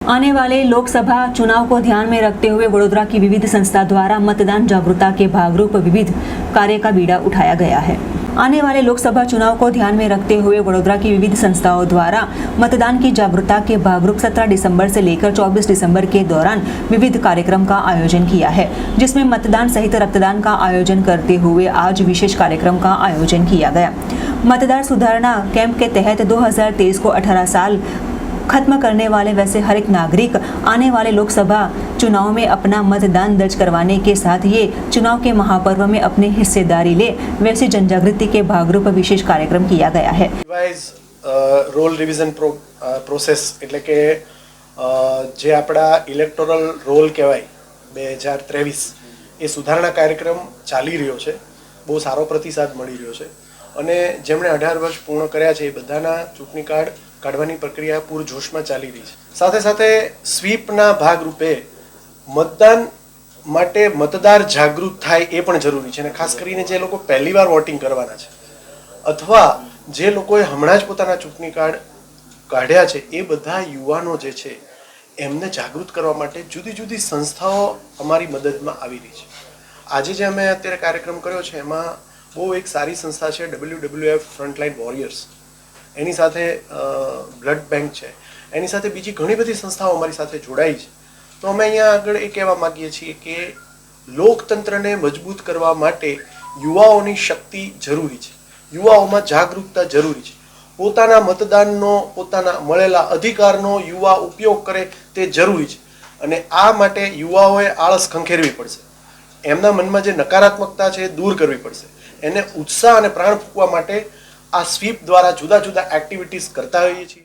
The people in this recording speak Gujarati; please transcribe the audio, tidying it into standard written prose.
आने वाले लोकसभा चुनाव को ध्यान में रखते हुए वडोदरा की विविध संस्था द्वारा मतदान जागरूकता के भागरूप विविध कार्य का बीड़ा उठाया गया है। आने वाले लोकसभा चुनाव को ध्यान में रखते हुए वडोदरा की विविध संस्थाओं द्वारा मतदान की जागरूकता के भागरूप 17 दिसंबर से लेकर 24 दिसंबर के दौरान विविध कार्यक्रम का आयोजन किया है, जिसमें मतदान सहित रक्तदान का आयोजन करते हुए आज विशेष कार्यक्रम का आयोजन किया गया। मतदार सुधारणा कैंप के तहत 2023 को 18 साल खत्म करने वाले वैसे हर एक नागरिक आने वाले लोकसभा चुनाव में अपना मतदान दर्ज करवाने के साथ ये चुनाव के महापर्व में अपनी हिस्सेदारी ले, वैसे जनजागृति के भागरूप विशेष कार्यक्रम किया गया है। રોલ રિવિઝન પ્રોસેસ એટલે કે જે આપણા ઇલેક્ટોરલ રોલ કહેવાય 2023 એ સુધારણા કાર્યક્રમ ચાલી રહ્યો છે, બહુ સારો પ્રતિસાદ મળી રહ્યો છે અને જેમણે 18 વર્ષ પૂર્ણ કર્યા છે એ બધાના ચૂંટણી કાર્ડ કાઢવાની પ્રક્રિયા પૂરજોશમાં ચાલી રહી છે। સાથે સાથે સ્વીપના ભાગરૂપે મતદાન માટે મતદાર જાગૃત થાય એ પણ જરૂરી છે અને ખાસ કરીને જે લોકો પહેલીવાર વોટિંગ કરવાના છે અથવા જે લોકોએ હમણાં જ પોતાના ચૂંટણી કાર્ડ કાઢ્યા છે એ બધા યુવાનો જે છે એમને જાગૃત કરવા માટે જુદી જુદી સંસ્થાઓ અમારી મદદમાં આવી રહી છે। આજે જે અમે અત્યારે કાર્યક્રમ કર્યો છે એમાં બહુ એક સારી સંસ્થા છે WWF ફ્રન્ટલાઇન વોરિયર્સ, એની સાથે બ્લડ બેંક છે, એની સાથે બીજી ઘણી બધી સંસ્થાઓ અમારી સાથે જોડાઈ છે। તો અમે અહીંયા આગળ એ કહેવા માગીએ છીએ કે લોકતંત્રને મજબૂત કરવા માટે યુવાઓની શક્તિ જરૂરી છે, યુવાઓમાં જાગૃતતા જરૂરી છે, પોતાના મતદાનનો પોતાના મળેલા અધિકારનો યુવા ઉપયોગ કરે તે જરૂરી છે અને આ માટે યુવાઓએ આળસ ખંખેરવી પડશે, એમના મનમાં જે નકારાત્મકતા છે એ દૂર કરવી પડશે, એને ઉત્સાહ અને પ્રાણ ફૂંકવા માટે આ સ્વીપ દ્વારા જુદા જુદા એક્ટિવિટીઝ કરતા હોઈએ છીએ।